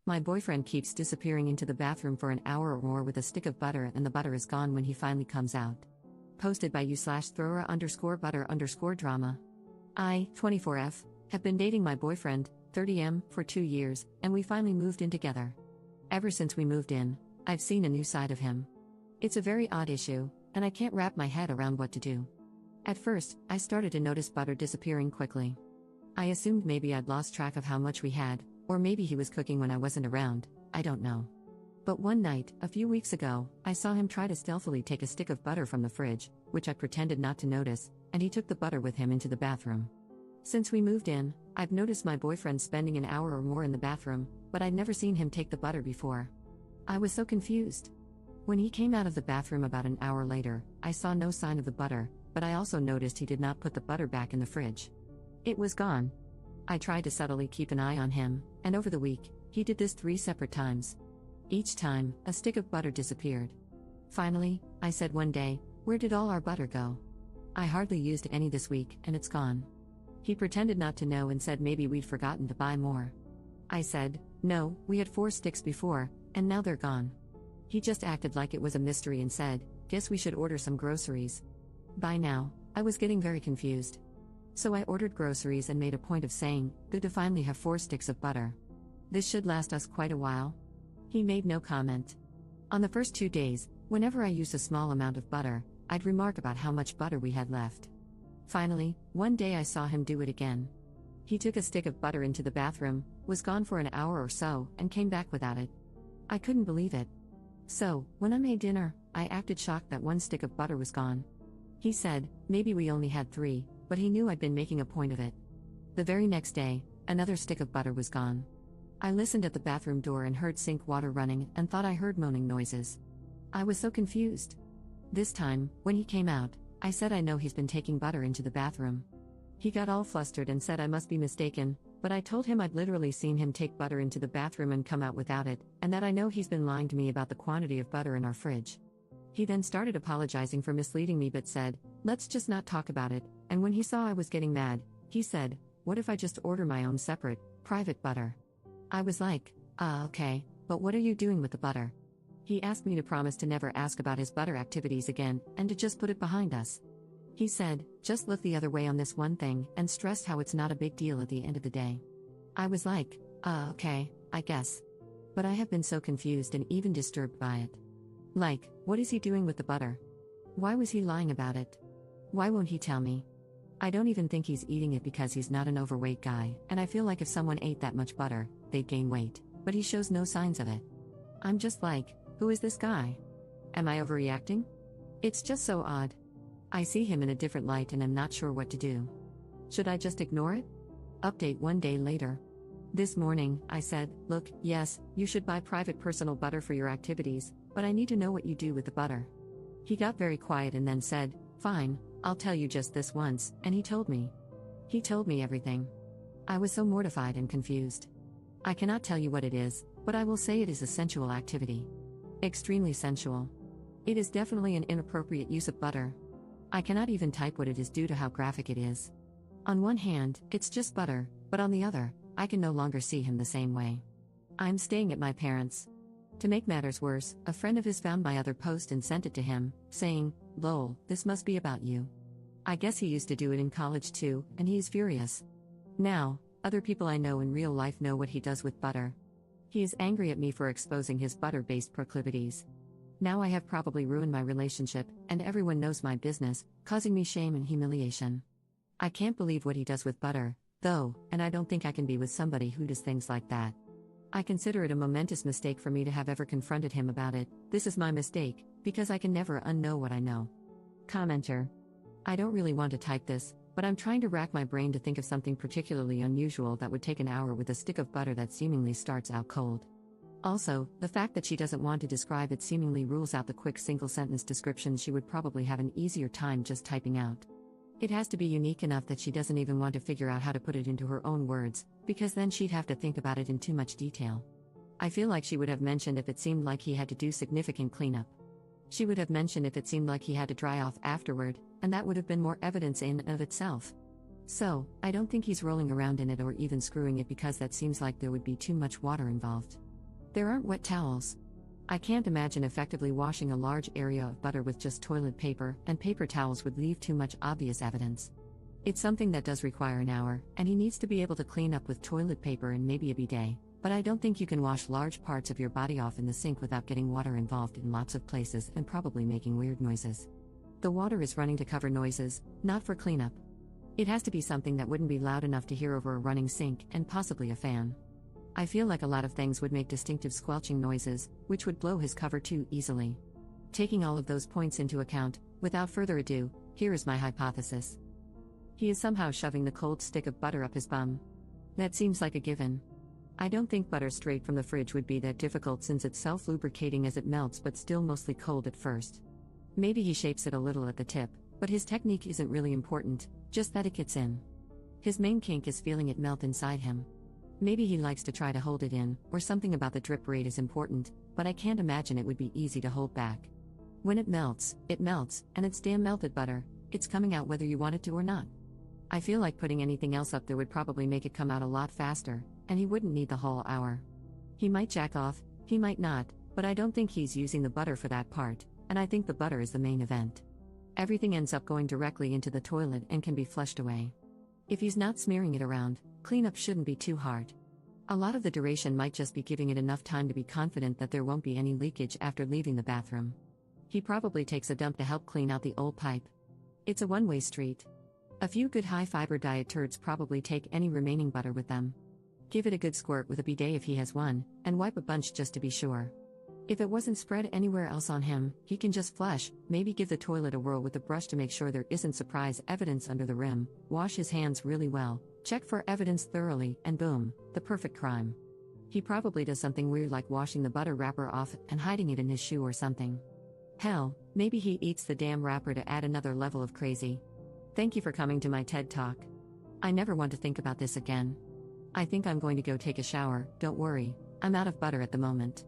My boyfriend keeps disappearing into the bathroom for an hour or more with a stick of butter, and the butter is gone when he finally comes out. Posted by u/thrower_butter_drama. I, 24F, have been dating my boyfriend, 30M, for 2 years, and we finally moved in together. Ever since we moved in, I've seen a new side of him. It's a very odd issue, and I can't wrap my head around what to do. At first, I started to notice butter disappearing quickly. I assumed maybe I'd lost track of how much we had, or maybe he was cooking when I wasn't around, I don't know. But one night, a few weeks ago, I saw him try to stealthily take a stick of butter from the fridge, which I pretended not to notice, and he took the butter with him into the bathroom. Since we moved in, I've noticed my boyfriend spending an hour or more in the bathroom, but I'd never seen him take the butter before. I was so confused. When he came out of the bathroom about an hour later, I saw no sign of the butter, but I also noticed he did not put the butter back in the fridge. It was gone. I tried to subtly keep an eye on him, and over the week, he did this 3 separate times. Each time, a stick of butter disappeared. Finally, I said one day, "Where did all our butter go? I hardly used any this week, and it's gone." He pretended not to know and said maybe we'd forgotten to buy more. I said, "No, we had 4 sticks before, and now they're gone." He just acted like it was a mystery and said, "Guess we should order some groceries." By now, I was getting very confused. So I ordered groceries and made a point of saying, "Good to finally have 4 sticks of butter. This should last us quite a while." He made no comment. On the first 2 days, whenever I used a small amount of butter, I'd remark about how much butter we had left. Finally, one day I saw him do it again. He took a stick of butter into the bathroom, was gone for an hour or so, and came back without it. I couldn't believe it. So, when I made dinner, I acted shocked that 1 stick of butter was gone. He said, maybe we only had 3, but he knew I'd been making a point of it. The very next day, another stick of butter was gone. I listened at the bathroom door and heard sink water running and thought I heard moaning noises. I was so confused. This time, when he came out, I said I know he's been taking butter into the bathroom. He got all flustered and said I must be mistaken, but I told him I'd literally seen him take butter into the bathroom and come out without it, and that I know he's been lying to me about the quantity of butter in our fridge. He then started apologizing for misleading me but said, "Let's just not talk about it," and when he saw I was getting mad, he said, "What if I just order my own separate, private butter?" I was like, okay, but what are you doing with the butter?" He asked me to promise to never ask about his butter activities again, and to just put it behind us. He said, "Just look the other way on this one thing," and stressed how it's not a big deal at the end of the day. I was like, okay, I guess. But I have been so confused and even disturbed by it. Like, what is he doing with the butter? Why was he lying about it? Why won't he tell me? I don't even think he's eating it because he's not an overweight guy, and I feel like if someone ate that much butter, they'd gain weight, but he shows no signs of it. I'm just like, who is this guy? Am I overreacting? It's just so odd. I see him in a different light and am not sure what to do. Should I just ignore it? Update 1 day later. This morning, I said, "Look, yes, you should buy private personal butter for your activities, but I need to know what you do with the butter." He got very quiet and then said, "Fine, I'll tell you just this once," and he told me. He told me everything. I was so mortified and confused. I cannot tell you what it is, but I will say it is a sensual activity. Extremely sensual. It is definitely an inappropriate use of butter. I cannot even type what it is due to how graphic it is. On one hand, it's just butter, but on the other, I can no longer see him the same way. I'm staying at my parents'. To make matters worse, a friend of his found my other post and sent it to him, saying, "Lol, this must be about you." I guess he used to do it in college too, and he is furious. Now, other people I know in real life know what he does with butter. He is angry at me for exposing his butter-based proclivities. Now I have probably ruined my relationship, and everyone knows my business, causing me shame and humiliation. I can't believe what he does with butter, though, and I don't think I can be with somebody who does things like that. I consider it a momentous mistake for me to have ever confronted him about it. This is my mistake, because I can never unknow what I know. Commenter. I don't really want to type this, but I'm trying to rack my brain to think of something particularly unusual that would take an hour with a stick of butter that seemingly starts out cold. Also, the fact that she doesn't want to describe it seemingly rules out the quick single-sentence description she would probably have an easier time just typing out. It has to be unique enough that she doesn't even want to figure out how to put it into her own words, because then she'd have to think about it in too much detail. I feel like she would have mentioned if it seemed like he had to do significant cleanup. She would have mentioned if it seemed like he had to dry off afterward, and that would have been more evidence in and of itself. So, I don't think he's rolling around in it or even screwing it because that seems like there would be too much water involved. There aren't wet towels. I can't imagine effectively washing a large area of butter with just toilet paper, and paper towels would leave too much obvious evidence. It's something that does require an hour, and he needs to be able to clean up with toilet paper and maybe a bidet, but I don't think you can wash large parts of your body off in the sink without getting water involved in lots of places and probably making weird noises. The water is running to cover noises, not for cleanup. It has to be something that wouldn't be loud enough to hear over a running sink and possibly a fan. I feel like a lot of things would make distinctive squelching noises, which would blow his cover too easily. Taking all of those points into account, without further ado, here is my hypothesis. He is somehow shoving the cold stick of butter up his bum. That seems like a given. I don't think butter straight from the fridge would be that difficult since it's self-lubricating as it melts but still mostly cold at first. Maybe he shapes it a little at the tip, but his technique isn't really important, just that it gets in. His main kink is feeling it melt inside him. Maybe he likes to try to hold it in, or something about the drip rate is important, but I can't imagine it would be easy to hold back. When it melts, and it's damn melted butter, it's coming out whether you want it to or not. I feel like putting anything else up there would probably make it come out a lot faster, and he wouldn't need the whole hour. He might jack off, he might not, but I don't think he's using the butter for that part, and I think the butter is the main event. Everything ends up going directly into the toilet and can be flushed away. If he's not smearing it around, cleanup shouldn't be too hard. A lot of the duration might just be giving it enough time to be confident that there won't be any leakage after leaving the bathroom. He probably takes a dump to help clean out the old pipe. It's a one-way street. A few good high-fiber diet turds probably take any remaining butter with them. Give it a good squirt with a bidet if he has one, and wipe a bunch just to be sure. If it wasn't spread anywhere else on him, he can just flush, maybe give the toilet a whirl with a brush to make sure there isn't surprise evidence under the rim, wash his hands really well, check for evidence thoroughly, and boom, the perfect crime. He probably does something weird like washing the butter wrapper off and hiding it in his shoe or something. Hell, maybe he eats the damn wrapper to add another level of crazy. Thank you for coming to my TED Talk. I never want to think about this again. I think I'm going to go take a shower, don't worry, I'm out of butter at the moment.